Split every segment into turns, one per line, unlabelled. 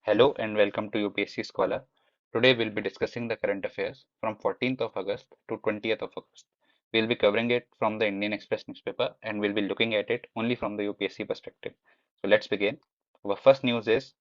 Hello and welcome to UPSC Scholar. Today we'll be discussing the current affairs from 14th of August to 20th of August. We'll be covering it from the Indian Express newspaper and we'll be looking at it only from the UPSC perspective. So let's begin. Our first news is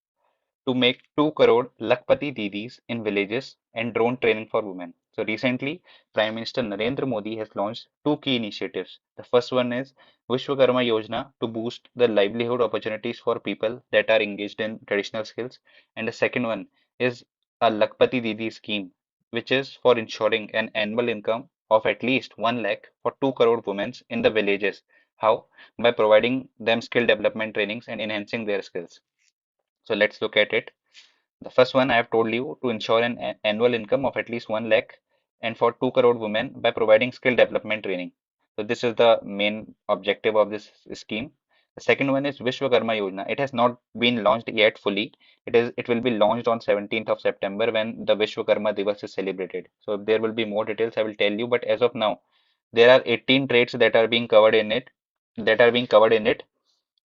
to make 2 crore lakhpati didis in villages and drone training for women. So recently, Prime Minister Narendra Modi has launched two key initiatives. The first one is Vishwakarma Yojna to boost the livelihood opportunities for people that are engaged in traditional skills. And the second one is a Lakhpati Didi scheme, which is for ensuring an annual income of at least 1 lakh for 2 crore women in the villages. How? By providing them skill development trainings and enhancing their skills. So let's look at it. The first one I have told you to ensure an annual income of at least 1 lakh and for 2 crore women by providing skill development training. So this is the main objective of this scheme. The second one is Vishwakarma Yojna. It has not been launched yet fully. It will be launched on 17th of September when the Vishwakarma Divas is celebrated. So if there will be more details, I will tell you. But as of now, there are 18 trades that are being covered in it.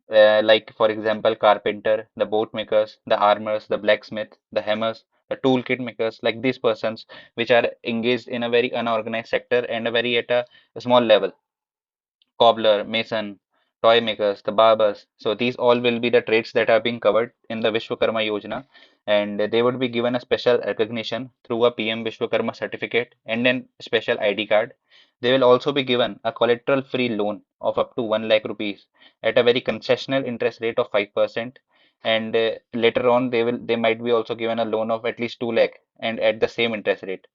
Like for example, carpenter, the boat makers, the armors, the blacksmith, the hammers, the toolkit makers, like these persons which are engaged in a very unorganized sector and a very at a small level. Cobbler, mason, toy makers, the barbers. So these all will be the trades that are being covered in the Vishwakarma Yojana, and they would be given a special recognition through a PM Vishwakarma certificate and then special ID card. They will also be given a collateral-free loan of up to 1 lakh rupees at a very concessional interest rate of 5%. And later on, they might be also given a loan of at least 2 lakh and at the same interest rate.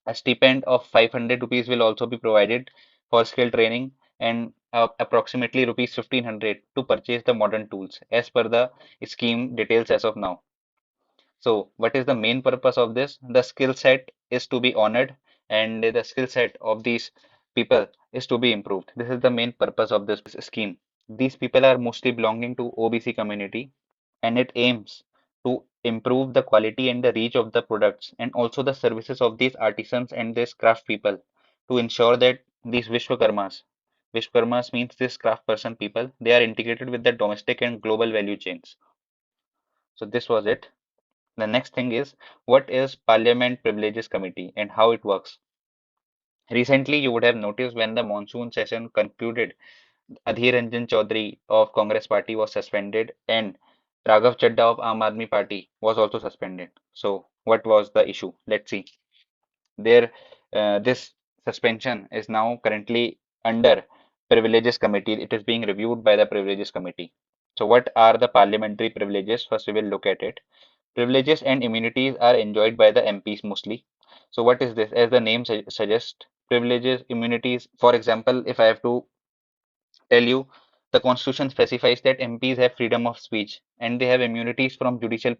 A stipend of 500 rupees will also be provided for skill training and approximately rupees 1500 to purchase the modern tools as per the scheme details as of now. So, what is the main purpose of this? The skill set is to be honored and the skill set of these people is to be improved. This is the main purpose of this scheme. These people are mostly belonging to OBC community and it aims to improve the quality and the reach of the products and also the services of these artisans and these craft people to ensure that these Vishwakarmas means this craft person people, they are integrated with the domestic and global value chains. So this was it. The next thing is what is Parliament Privileges Committee and how it works. Recently, you would have noticed when the monsoon session concluded, Adhir Ranjan Chaudhary of Congress Party was suspended and Raghav Chadda of Aam Aadmi Party was also suspended. So, what was the issue? Let's see. There, this suspension is now currently under Privileges Committee. It is being reviewed by the Privileges Committee. So, what are the parliamentary privileges? First, we will look at it. Privileges and immunities are enjoyed by the MPs mostly. So, what is this? As the name suggests, privileges, immunities. For example, if I have to tell you, the Constitution specifies that MPs have freedom of speech and they have immunities from judicial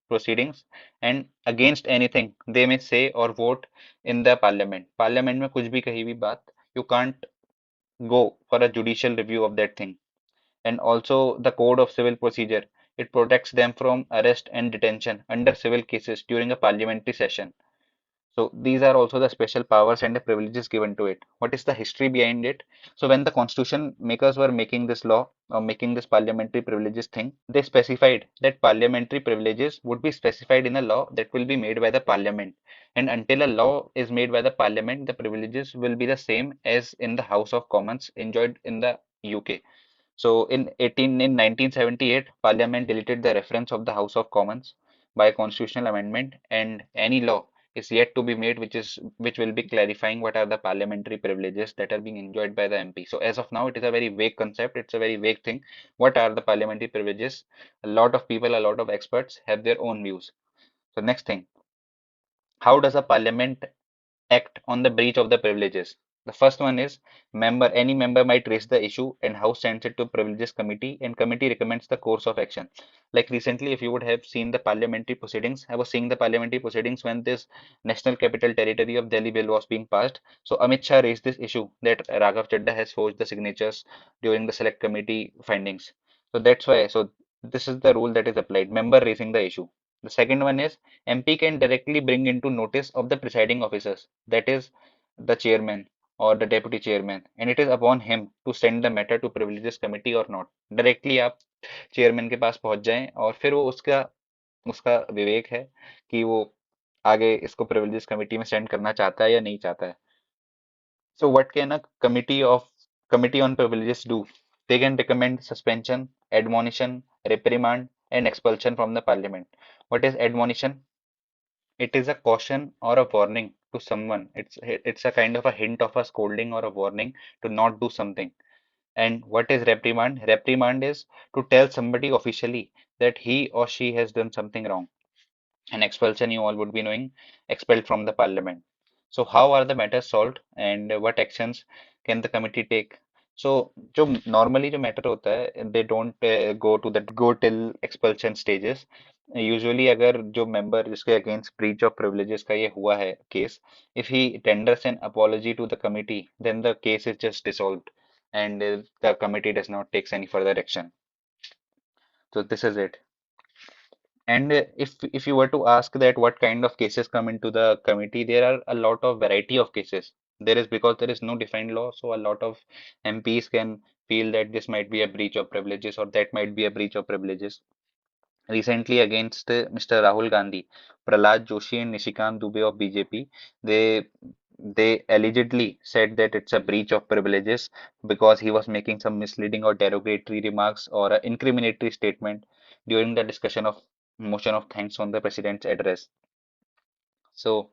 proceedings and against anything they may say or vote in the parliament. Parliament में कुछ भी कही भी बात, you can't go for a judicial review of that thing. And also the Code of Civil Procedure. It protects them from arrest and detention under civil cases during a parliamentary session. So these are also the special powers and the privileges given to it. What is the history behind it? So when the constitution makers were making this law or making this parliamentary privileges thing, they specified that parliamentary privileges would be specified in a law that will be made by the parliament. And until a law is made by the parliament, the privileges will be the same as in the House of Commons enjoyed in the UK. So in 1978, Parliament deleted the reference of the House of Commons by a constitutional amendment, and any law is yet to be made which will be clarifying what are the parliamentary privileges that are being enjoyed by the MP. So as of now, it is a very vague concept. It's a very vague thing. What are the parliamentary privileges? A lot of people, a lot of experts have their own views. So next thing, how does a parliament act on the breach of the privileges? The first one is any member might raise the issue and House sends it to Privileges Committee and committee recommends the course of action. Like recently, if you would have seen the parliamentary proceedings, I was seeing the parliamentary proceedings when this National Capital Territory of Delhi bill was being passed. So Amit Shah raised this issue that Raghav Chadda has forged the signatures during the select committee findings. So that's why. So this is the rule that is applied. Member raising the issue. The second one is MP can directly bring into notice of the presiding officers, that is the chairman or the deputy chairman, and it is upon him to send the matter to privileges committee or not. Directly आप chairman के पास पहुंच जाएं और फिर वो उसका उसका विवेक है कि वो आगे इसको प्रिविलेजेस कमेटी में सेंड करना चाहता है या नहीं चाहता है. So what can a committee on privileges do? They can recommend suspension, admonition, reprimand, and expulsion from the parliament. What is admonition? It is a caution or a warning to someone. It's a kind of a hint of a scolding or a warning to not do something. And what is reprimand? Reprimand is to tell somebody officially that he or she has done something wrong. And expulsion, you all would be knowing, expelled from the parliament. So how are the matters solved and what actions can the committee take? So जो normally जो matter होता है, they don't go till expulsion stages. Usually अगर जो member जिसके against breach of privileges का ये हुआ है case, if he tenders an apology to the committee, then the case is just dissolved and the committee does not take any further action. So this is it. And if you were to ask that what kind of cases come into the committee, there are a lot of variety of cases. There is because there is no defined law, so a lot of MPs can feel that this might be a breach of privileges or that might be a breach of privileges. Recently, against Mr. Rahul Gandhi, Prahlad Joshi and Nishikant Dubey of BJP, they they allegedly said that it's a breach of privileges because he was making some misleading or derogatory remarks or an incriminatory statement during the discussion of motion of thanks on the president's address. So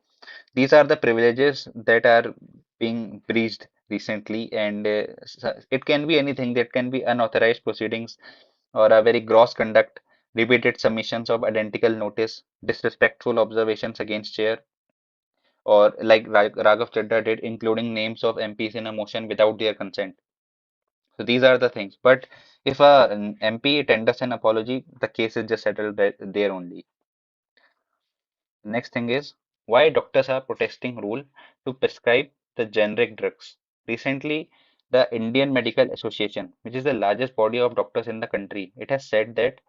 these are the privileges that are being breached recently, and it can be anything. That can be unauthorized proceedings or a very gross conduct, repeated submissions of identical notice, disrespectful observations against chair, or like Raghav Chadha did, including names of MPs in a motion without their consent. So these are the things. But if an MP tenders an apology, the case is just settled there only. Next thing is why doctors are protesting rule to prescribe the generic drugs. Recently, the Indian Medical Association, which is the largest body of doctors in the country, it has said that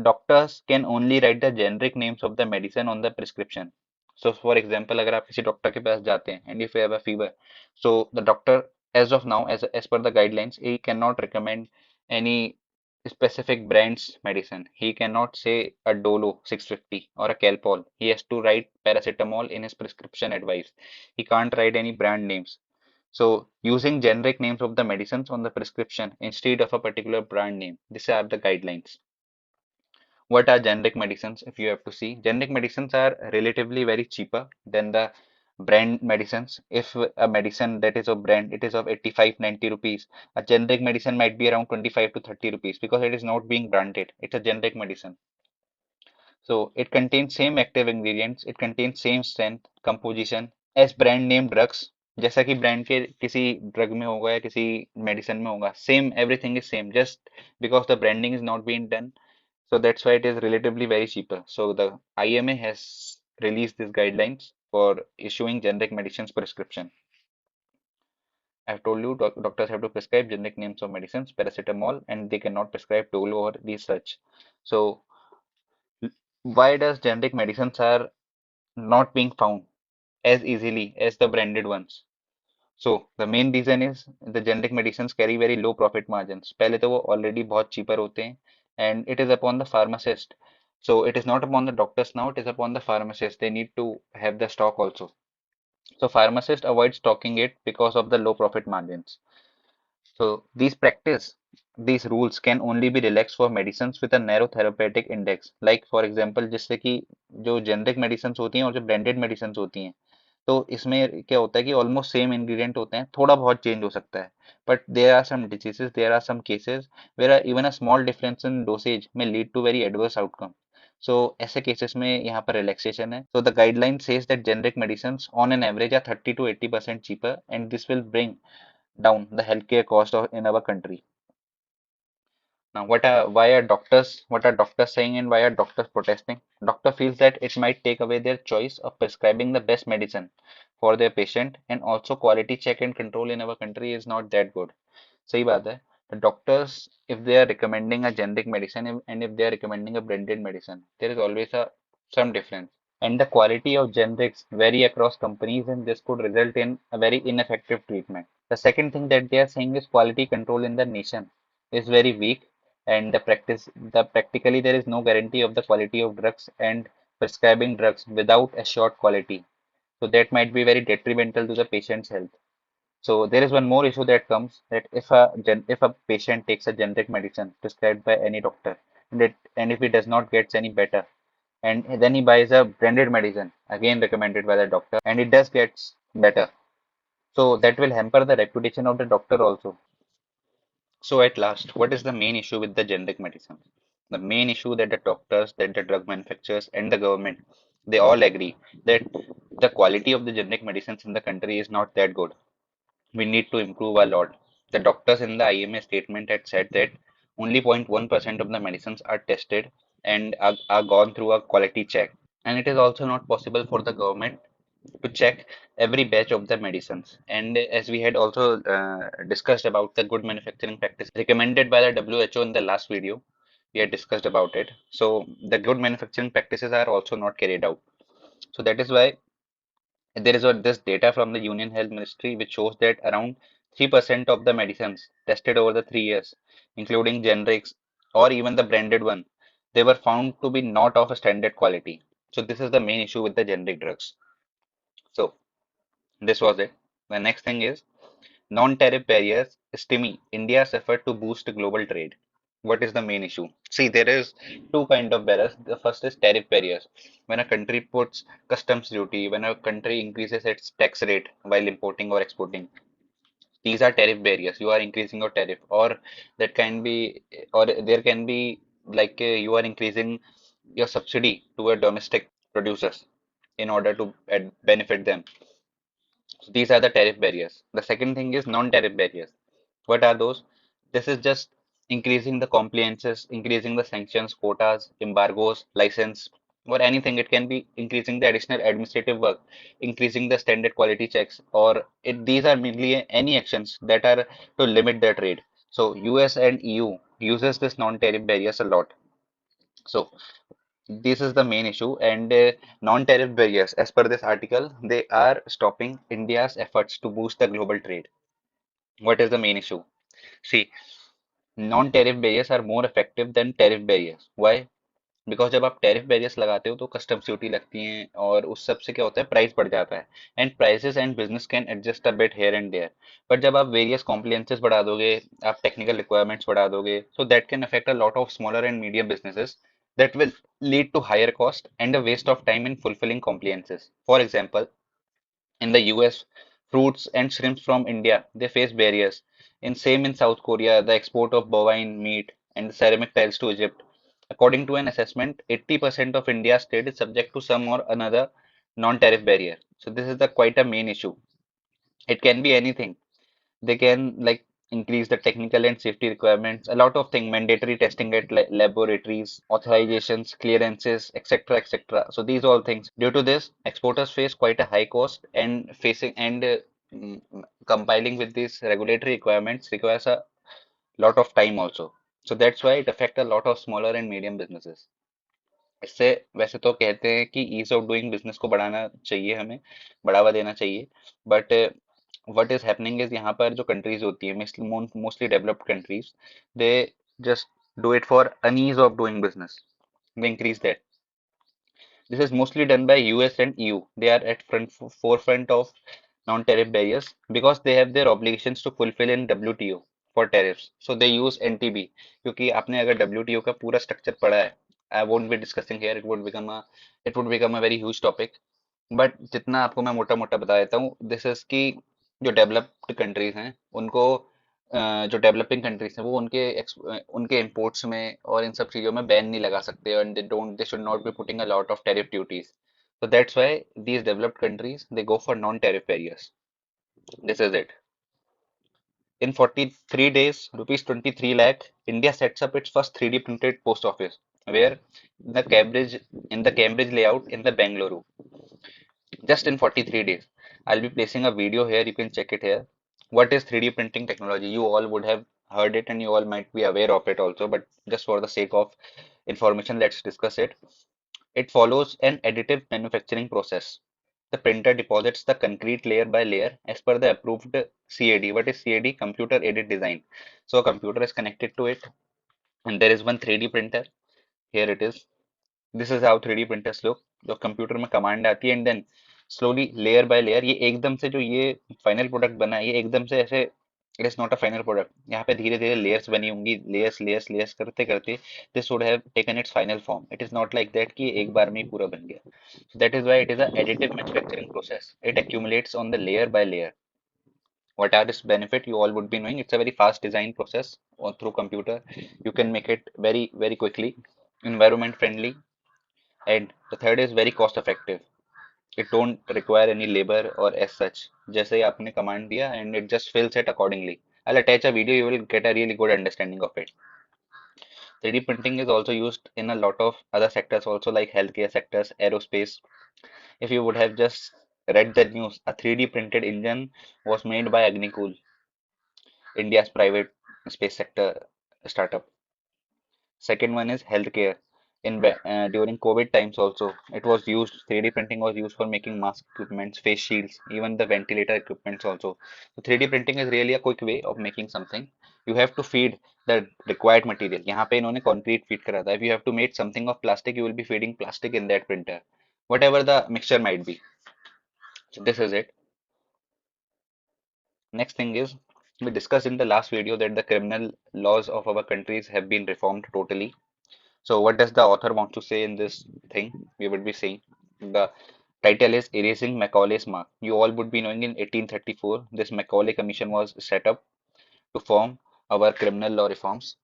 doctors can only write the generic names of the medicine on the prescription. So, for example, अगर आप किसी doctor के पास जाते हैं and if you have a fever, so the doctor, as of now, as per the guidelines, he cannot recommend any specific brand's medicine. He cannot say a Dolo 650 or a Calpol. He has to write paracetamol in his prescription advice. He can't write any brand names. So, using generic names of the medicines on the prescription instead of a particular brand name. These are the guidelines. What are generic medicines? If you have to see, generic medicines are relatively very cheaper than the brand medicines. If a medicine that is of brand, it is of 85, 90 rupees, a generic medicine might be around 25 to 30 rupees because it is not being branded. It's a generic medicine. So it contains same active ingredients, it contains same strength, composition as brand name drugs. जैसा कि brand के किसी drug में होगा या किसी medicine में होगा, same everything is same, just because the branding is not being done. So that's why it is relatively very cheaper. So the IMA has released these guidelines for issuing generic medicines prescription. I've told you doctors have to prescribe generic names of medicines, paracetamol, and they cannot prescribe Dolo or these such. So why does generic medicines are not being found as easily as the branded ones? So the main reason is the generic medicines carry very low profit margins. पहले तो वो already बहुत cheaper होते हैं and it is upon the pharmacist. So it is not upon the doctors now, it is upon the pharmacist. They need to have the stock also. So pharmacist avoid stocking it because of the low profit margins. So these rules can only be relaxed for medicines with a narrow therapeutic index. Like for example, जिससे कि जो generic medicines होती हैं और जो branded medicines होती हैं, तो इसमें क्या होता है कि ऑलमोस्ट सेम इंग्रेडिएंट होते हैं, थोड़ा बहुत चेंज हो सकता है, but there are some diseases, there are some cases where even a small difference in dosage में lead to very adverse outcome. So ऐसे केसेस में यहाँ पर रिलैक्सेशन है. So the guideline says that generic medicine on an average are 30 to 80% cheaper and this will bring down the healthcare cost in our country. Now, what are doctors saying and why are doctors protesting? Doctor feels that it might take away their choice of prescribing the best medicine for their patient and also quality check and control in our country is not that good. सही बात है. The doctors, if they are recommending a generic medicine and if they are recommending a branded medicine, there is always some difference. And the quality of generics vary across companies and this could result in a very ineffective treatment. The second thing that they are saying is quality control in the nation is very weak and the practically there is no guarantee of the quality of drugs, and prescribing drugs without assured quality. So that might be very detrimental to the patient's health. So there is one more issue that comes, that if a patient takes a generic medicine prescribed by any doctor, and if he does not get any better, and then he buys a branded medicine again recommended by the doctor, and it does gets better, so that will hamper the reputation of the doctor also. So at last, what is the main issue with the generic medicine? The main issue that the doctors, that the drug manufacturers, and the government, they all agree that the quality of the generic medicines in the country is not that good. We need to improve a lot. The doctors in the IMA statement had said that only 0.1% of the medicines are tested and are gone through a quality check. And it is also not possible for the government to check every batch of the medicines. And as we had also discussed about the good manufacturing practice recommended by the WHO in the last video, we had discussed about it. So the good manufacturing practices are also not carried out. So that is why there is this data from the Union Health Ministry which shows that around 3% of the medicines tested over the 3 years, including generics or even the branded one, they were found to be not of a standard quality. So this is the main issue with the generic drugs. So this was it. The next thing is non-tariff barriers stymie India's effort to boost global trade. What is the main issue? See, there is two kind of barriers. The first is tariff barriers. When a country puts customs duty, when a country increases its tax rate while importing or exporting, these are tariff barriers. You are increasing your tariff, or that can be, or there can be like you are increasing your subsidy to a domestic producers in order to benefit them. So these are the tariff barriers. The second thing is non-tariff barriers. What are those? This is just increasing the compliances, increasing the sanctions, quotas, embargoes, license, or anything. It can be increasing the additional administrative work, increasing the standard quality checks, or these are mainly any actions that are to limit the trade. So US and EU uses this non-tariff barriers a lot. So this is the main issue, and non-tariff barriers, as per this article, they are stopping India's efforts to boost the global trade. What is the main issue? See, non-tariff barriers are more effective than tariff barriers. Why? Because जब आप tariff barriers लगाते हो तो customs duty लगती हैं और उस सब से क्या होता है, प्राइस बढ़ जाता है, and prices and business can adjust a bit here and there. But जब आप वेरियस कॉम्प्लायंसेस बढ़ा दोगे, आप टेक्निकल रिक्वायरमेंट्स बढ़ा दोगे, so that can affect a lot of smaller and medium businesses, that will lead to higher cost and a waste of time in fulfilling compliances. For example, in the US, fruits and shrimps from India, they face barriers. In South Korea, the export of bovine meat and ceramic tiles to Egypt. According to an assessment, 80% of India's trade is subject to some or another non-tariff barrier. So this is the quite a main issue. It can be anything. They can like increase the technical and safety requirements, a lot of things, mandatory testing at laboratories, authorizations, clearances, etc., etc. So these all things. Due to this, exporters face quite a high cost, and facing and mm, compiling with these regulatory requirements requires a lot of time also. So that's why it affects a lot of smaller and medium businesses. इससे वैसे तो कहते हैं कि ease of doing business को बढ़ाना चाहिए, हमें बढ़ावा देना चाहिए, but what is happening is यहाँ पर जो कंट्रीज होती है, mostly developed countries, they just do it for unease of doing business, they increase that. This is mostly done by US and EU. They are at forefront of non-tariff barriers because they have their obligations to fulfill in WTO for tariffs. So they use NTB. क्योंकि आपने अगर WTO का पूरा structure पढ़ा है, I won't be discussing here. It would become a very huge topic. But जितना आपको मैं मोटा मोटा बता देता हूँ, दिस इज कि जो डेवलप्ड कंट्रीज हैं उनको जो डेवलपिंग कंट्रीज हैं वो उनके इंपोर्ट्स में और इन सब चीज़ों में बैन नहीं लगा सकते, and they should not be putting a lot of tariff duties. So that's why these developed countries they go for non-tariff barriers. This is it. In 43 days, rupees 23 lakh, India sets up its first 3D printed post office. Where? In the Cambridge layout in the Bangalore. Just in 43 days. I'll be placing a video here. You can check it here. What is 3D printing technology? You all would have heard it and you all might be aware of it also, but just for the sake of information, let's discuss it. It follows an additive manufacturing process. The printer deposits the concrete layer by layer as per the approved CAD. What is CAD? Computer aided design. So a computer is connected to it, And there is one 3D printer. Here it is. This is how 3D printers look. जो computer में command आती है and then slowly layer by layer ये एकदम से जो ये final product बना है ये एकदम से ऐसे it is not a final product. यहाँ पे धीरे धीरे लेयर्स बनी होंगी, लेयर्स लेयर्स लेयर्स करते करते this would have taken it's final form. It is not like that कि एक बार में ही पूरा बन गया। That is why it is a additive manufacturing process. It accumulates on the layer by layer. What are its benefit? You all would be knowing it's a very fast design process or through computer. You can make it very quickly, environment friendly, and the third is very cost effective. It don't require any labor or as such. जैसे ही आपने command दिया and it just fills it accordingly. I'll attach a video, you will get a really good understanding of it. 3D printing is also used in a lot of other sectors also like healthcare sectors, aerospace. If you would have just read the news, a 3D printed engine was made by Agnicool, India's private space sector startup. Second one is healthcare. During COVID times also, it was used. 3D printing was used for making mask equipments, face shields, even the ventilator equipments also. So 3D printing is really a quick way of making something. You have to feed the required material. यहाँ पे इन्होंने concrete feed करा था. If you have to make something of plastic, you will be feeding plastic in that printer, whatever the mixture might be. So this is it. Next thing is we discussed in the last video that the criminal laws of our countries have been reformed totally. So what does the author want to say in this thing? We would be saying the title is Erasing Macaulay's Mark. You all would be knowing in 1834 this Macaulay Commission was set up to form our criminal law reforms.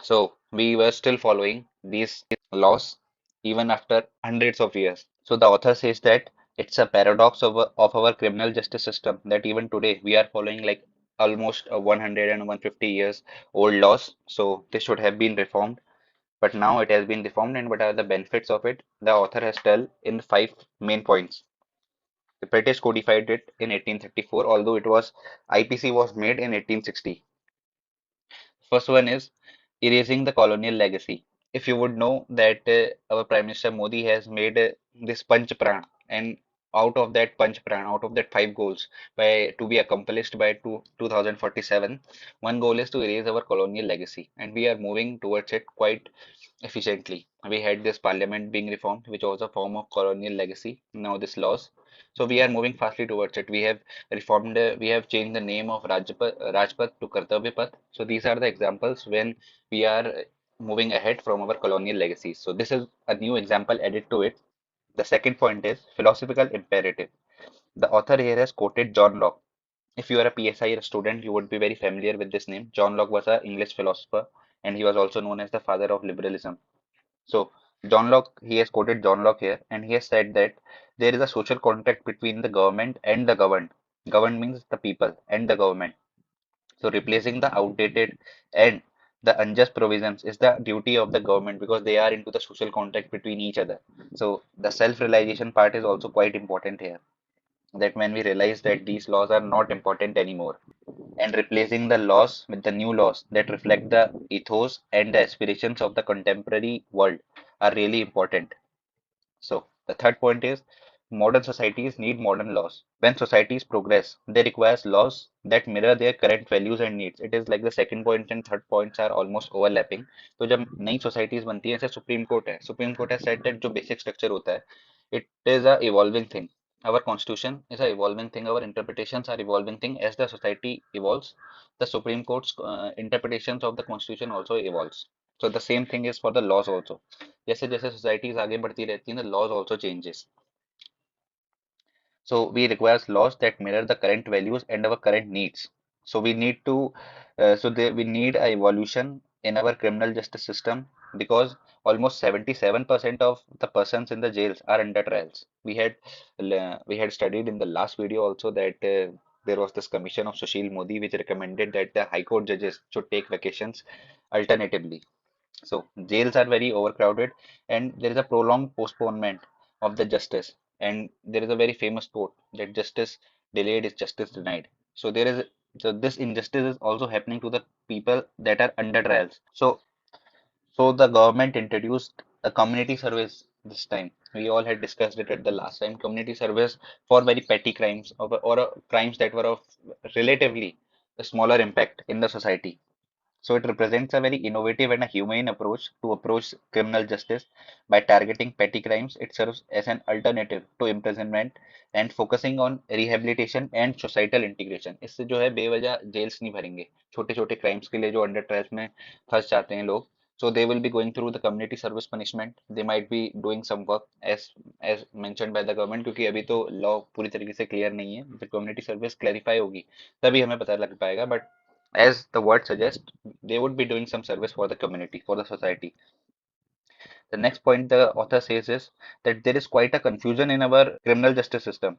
So we were still following these laws even after hundreds of years. So the author says that it's a paradox of our criminal justice system that even today we are following like almost 100 and 150 years old laws. So this should have been reformed, but now it has been reformed. And what are the benefits of it? The author has told in five main points. The British codified it in 1834, although it was IPC was made in 1860. First one is erasing the colonial legacy. If you would know that our Prime Minister Modi has made this Panch Pran, and out of that five goals by to be accomplished by 2047, one goal is to erase our colonial legacy, and we are moving towards it quite efficiently. We had this parliament being reformed, which was a form of colonial legacy. Now this laws. So we are moving fastly towards it. We have reformed, we have changed the name of Rajpath to Kartavya Path. So these are the examples when we are moving ahead from our colonial legacies. So this is a new example added to it. The second point is philosophical imperative. The author here has quoted John Locke. If you are a PSI student, you would be very familiar with this name. John Locke was an English philosopher and he was also known as the father of liberalism. So John Locke, he has quoted John Locke here, and he has said that there is a social contract between the government and the governed. Governed means the people and the government. So replacing the outdated and the unjust provisions is the duty of the government because they are into the social contract between each other. So the self-realization part is also quite important here. That when we realize that these laws are not important anymore, and replacing the laws with the new laws that reflect the ethos and the aspirations of the contemporary world are really important. So the third point is modern societies need modern laws. When societies progress, they require laws that mirror their current values and needs. It is like the second point and third points are almost overlapping. तो जब नई societies बनती हैं, जैसे Supreme Court has said that जो basic structure होता है, it is a evolving thing. Our constitution is a evolving thing. Our interpretations are evolving thing as the society evolves. The Supreme Court's interpretations of the constitution also evolves. So the same thing is for the laws also. जैसे जैसे societies आगे बढ़ती रहती हैं, the laws also changes. So we require laws that mirror the current values and our current needs. So we need to, we need a evolution in our criminal justice system because almost 77% of the persons in the jails are under trials. We had studied in the last video also that there was this commission of Sushil Modi which recommended that the High Court judges should take vacations alternatively. So jails are very overcrowded and there is a prolonged postponement of the justice. And there is a very famous quote that justice delayed is justice denied. So this injustice is also happening to the people that are under trials. So the government introduced a community service this time. We all had discussed it at the last time. Community service for very petty crimes or crimes that were of relatively a smaller impact in the society. So it represents a very innovative and a humane approach to approach criminal justice. By targeting petty crimes, it serves as an alternative to imprisonment and focusing on rehabilitation and societal integration. इससे जो है बेवजह gels नहीं भरेंगे, छोटे छोटे crimes के लिए जो अंडर ट्रेस में फंस जाते हैं लोग. So they will be going through the community service punishment. They might be doing some work as mentioned by the government, क्योंकि अभी तो लॉ पूरी तरीके से क्लियर नहीं है. जब कम्युनिटी सर्विस क्लैरिफाई होगी तभी हमें पता लग पाएगा. But as the word suggests, they would be doing some service for the community, for the society. The next point the author says is that there is quite a confusion in our criminal justice system.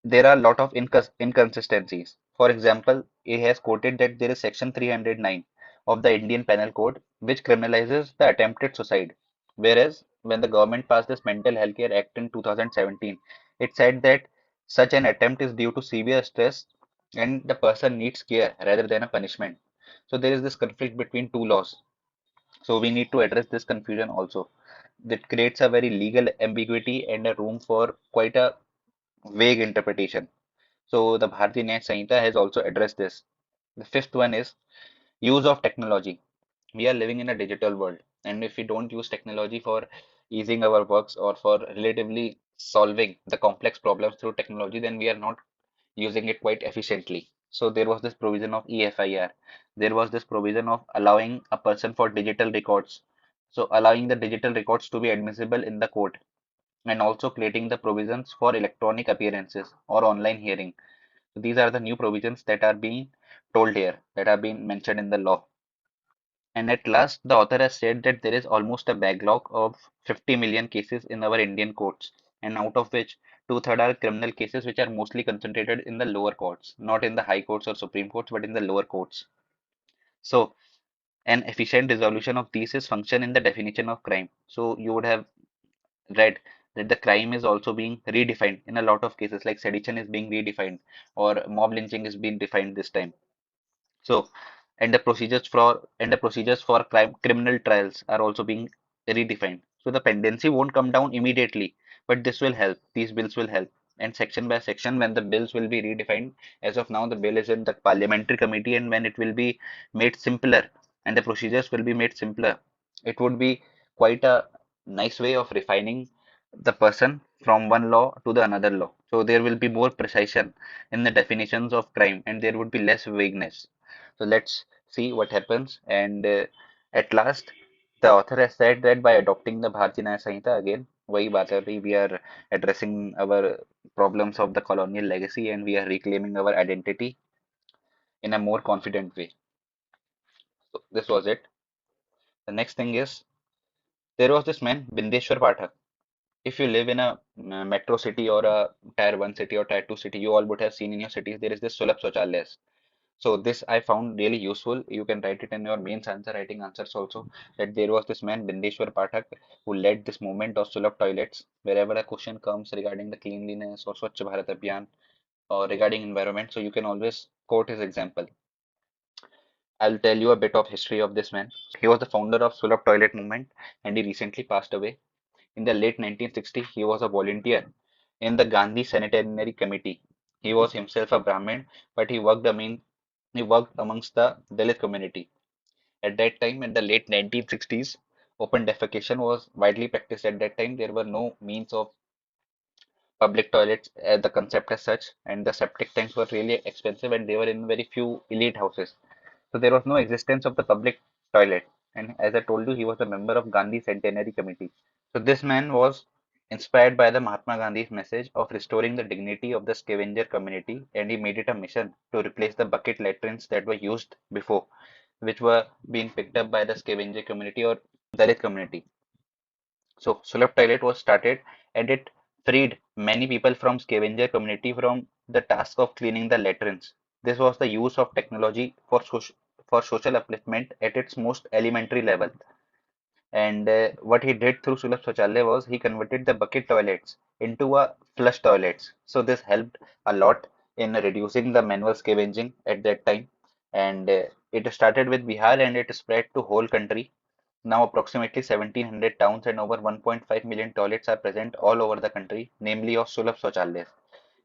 There are a lot of inconsistencies. For example, he has quoted that there is section 309 of the Indian Penal Code which criminalizes the attempted suicide. Whereas when the government passed this Mental Health Care Act in 2017, it said that such an attempt is due to severe stress and the person needs care rather than a punishment. So there is this conflict between two laws. So we need to address this confusion also. That creates a very legal ambiguity and a room for quite a vague interpretation. So the Bharatiya Nyaya Samhita has also addressed this. The fifth one is use of technology. We are living in a digital world, and if we don't use technology for easing our works or for relatively solving the complex problems through technology, then we are not using it quite efficiently. So there was this provision of EFIR. There was this provision of allowing a person for digital records. So allowing the digital records to be admissible in the court, and also creating the provisions for electronic appearances or online hearing. So these are the new provisions that are being told here, that are being mentioned in the law. And at last, the author has said that there is almost a backlog of 50 million cases in our Indian courts, and out of which two-thirds are criminal cases which are mostly concentrated in the lower courts, not in the high courts or supreme courts, but in the lower courts. So an efficient resolution of these is function in the definition of crime. So you would have read that the crime is also being redefined in a lot of cases, like sedition is being redefined or mob lynching is being defined this time. So, and the procedures for criminal trials are also being redefined. So the pendency won't come down immediately, but this will help. These bills will help. And section by section, when the bills will be redefined, as of now, the bill is in the parliamentary committee, and when it will be made simpler and the procedures will be made simpler, it would be quite a nice way of refining the person from one law to the another law. So there will be more precision in the definitions of crime, and there would be less vagueness. So let's see what happens. And at last, the author has said that by adopting the Bharatiya Nyaya Samhita, again, वही बात है अभी, we are addressing our problems of the colonial legacy and we are reclaiming our identity in a more confident way. So this was it. The next thing is there was this man Bindeshwar Pathak. If you live in a metro city or a tier 1 city or tier 2 city, you all would have seen in your cities there is this Sulabh Shauchalayas. So this I found really useful. You can write it in your mains answer writing answers also, that there was this man Bindeshwar Pathak who led this movement of Sulabh toilets. Wherever a question comes regarding the cleanliness or Swachh Bharat Abhiyan or regarding environment, so you can always quote his example. I'll tell you a bit of history of this man. He was the founder of Sulabh toilet movement and he recently passed away. In the late 1960s, he was a volunteer in the Gandhi Sanitary Committee. He was himself a Brahmin, but he worked amongst the Dalit community. At that time, in the late 1960s, open defecation was widely practiced. At that time, there were no means of public toilets as the concept as such, and the septic tanks were really expensive, and they were in very few elite houses. So there was no existence of the public toilet. And as I told you, he was a member of Gandhi Centenary Committee. So this man was inspired by the Mahatma Gandhi's message of restoring the dignity of the scavenger community, and he made it a mission to replace the bucket latrines that were used before, which were being picked up by the scavenger community or Dalit community. So Sulabh Toilet was started, and it freed many people from scavenger community from the task of cleaning the latrines. This was the use of technology for social upliftment at its most elementary level. And what he did through Sulabh Shauchalaya was he converted the bucket toilets into a flush toilets. So this helped a lot in reducing the manual scavenging at that time. And it started with Bihar and it spread to whole country. Now approximately 1700 towns and over 1.5 million toilets are present all over the country, namely of Sulabh Shauchalayas.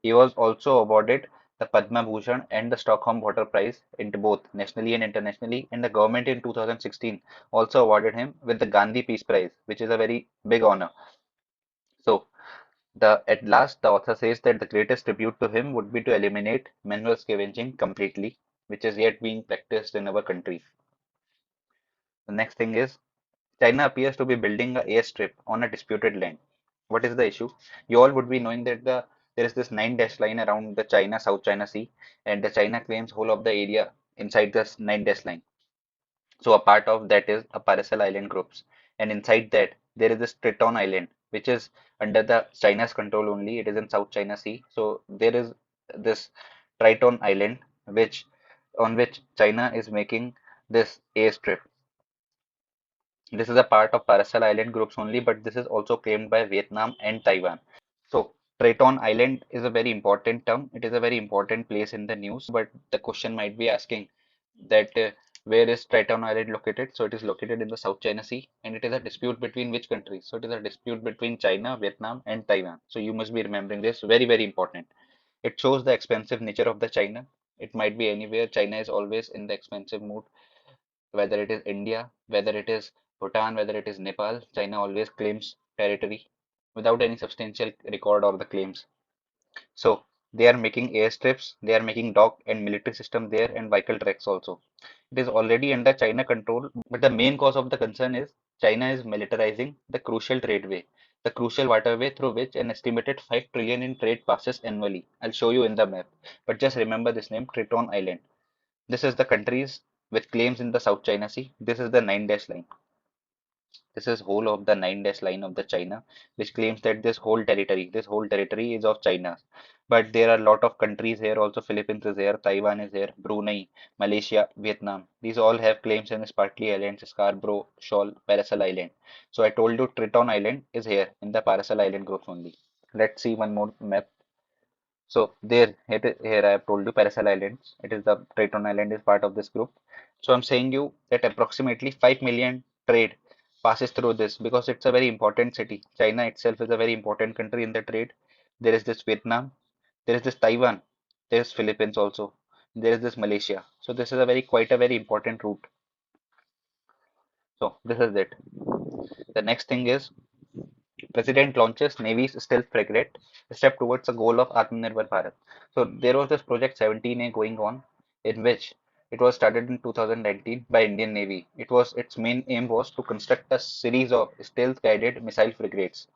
He was also awarded the Padma Bhushan and the Stockholm Water Prize into both nationally and internationally. And the government in 2016 also awarded him with the Gandhi Peace Prize, which is a very big honor. So the at last the author says that the greatest tribute to him would be to eliminate manual scavenging completely, which is yet being practiced in our country. The next thing is China appears to be building an airstrip on a disputed land. What is the issue? You all would be knowing that there is this nine dash line around the China South China Sea, and the China claims whole of the area inside this nine dash line. So a part of that is a Paracel Island groups, and inside that there is this Triton Island, which is under the China's control only. It is in South China Sea. So there is this Triton Island, which on which China is making this airstrip. This is a part of Paracel Island groups only, but this is also claimed by Vietnam and Taiwan. So Triton Island is a very important term. It is a very important place in the news, but the question might be asking that where is Triton Island located? So it is located in the South China Sea, and it is a dispute between which countries? So it is a dispute between China, Vietnam, and Taiwan. So you must be remembering this. Very, very important. It shows the expensive nature of the China. It might be anywhere. China is always in the expensive mood, whether it is India, whether it is Bhutan, whether it is Nepal. China always claims territory without any substantial record or the claims. So they are making airstrips, they are making dock and military system there and vehicle tracks also. It is already under China control, but the main cause of the concern is China is militarizing the crucial tradeway, the crucial waterway through which an estimated 5 trillion in trade passes annually. I'll show you in the map, but just remember this name, Triton Island. This is the countries with claims in the South China Sea. This is the nine dash line. This is whole of the nine dash line of the China, which claims that this whole territory is of China. But there are a lot of countries here, also Philippines is here, Taiwan is here, Brunei, Malaysia, Vietnam. These all have claims in Spratly Islands, Scarborough, Shoal, Paracel Island. So I told you Triton Island is here in the Paracel Island group only. Let's see one more map. So here I have told you Paracel Islands. It is the Triton Island is part of this group. So I'm saying you that approximately 5 million trade passes through this because it's a very important city. China itself is a very important country in the trade. There is this Vietnam, there is this Taiwan, there is Philippines also, there is this Malaysia. So this is a quite a very important route. So this is it. The next thing is President launches Navy's stealth frigate, a step towards the goal of Atmanirbhar Bharat. So there was this Project 17A going on, in which it was started in 2019 by Indian Navy. Its main aim was to construct a series of stealth-guided missile frigates.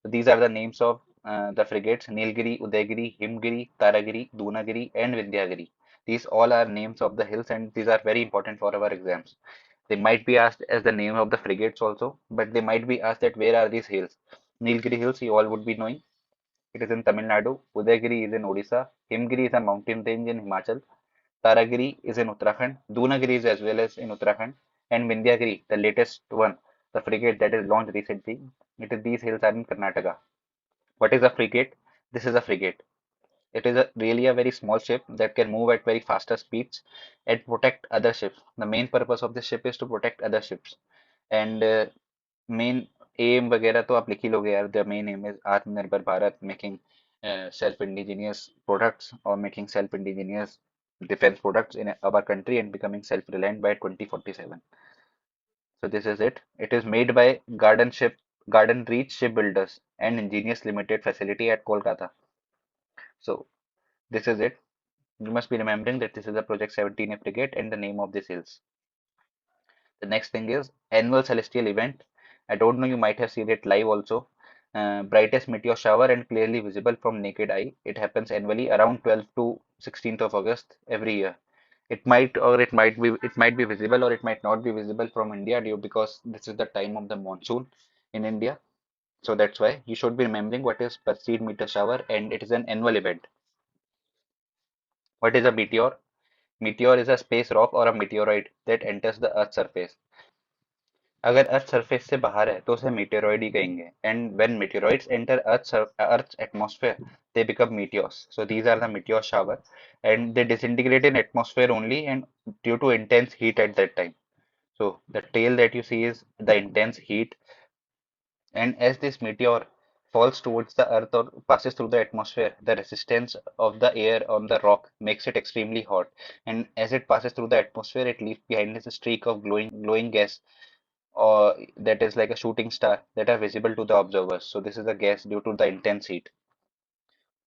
So these are the names of the frigates: Nilgiri, Udaygiri, Himgiri, Taragiri, Dunagiri, and Vindhyagiri. These all are names of the hills, and these are very important for our exams. They might be asked as the name of the frigates also, but they might be asked that where are these hills? Nilgiri Hills, you all would be knowing. It is in Tamil Nadu. Udaygiri is in Odisha. Himgiri is a mountain range in Himachal. Taragiri is in Uttarakhand. Dunagiri is as well as in Uttarakhand. And Vindhyagiri, the latest one, the frigate that is launched recently, these hills are in Karnataka. What is a frigate? This is a frigate. It is really a very small ship that can move at very faster speeds and protect other ships. The main purpose of this ship is to protect other ships. And main M वगैरह तो आप लिख ही लोगे यार the main M is आत्मनिर्भर Bharat making self indigenous products or making self indigenous defense products in our country and becoming self reliant by 2047. So this is it. It is made by Garden Reach Shipbuilders and Engineers Limited facility at Kolkata. So this is it. You must be remembering that this is a Project 17 frigate and the name of this hills. The next thing is annual celestial event. I don't know, you might have seen it live also. Brightest meteor shower and clearly visible from naked eye. It happens annually around 12th to 16th of August every year. It might be visible or it might not be visible from India due because this is the time of the monsoon in India. So that's why you should be remembering what is Perseid meteor shower, and it is an annual event. What is a meteor? Meteor is a space rock or a meteoroid that enters the Earth's surface. अगर earth surface से बाहर है तो उसे meteoroid ही कहेंगे. And when meteoroids enter Earth's atmosphere, they become meteors. So these are the meteor shower, and they disintegrate in atmosphere only and due to intense heat at that time. So the tail that you see is the intense heat, and as this meteor falls towards the earth or passes through the atmosphere, the resistance of the air on the rock makes it extremely hot. And as it passes through the atmosphere, it leaves behind a streak of glowing gas, or that is like a shooting star that are visible to the observers. So this is a gas due to the intense heat.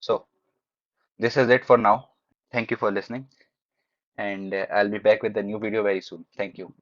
So this is it for now. Thank you for listening, and I'll be back with the new video very soon. Thank you.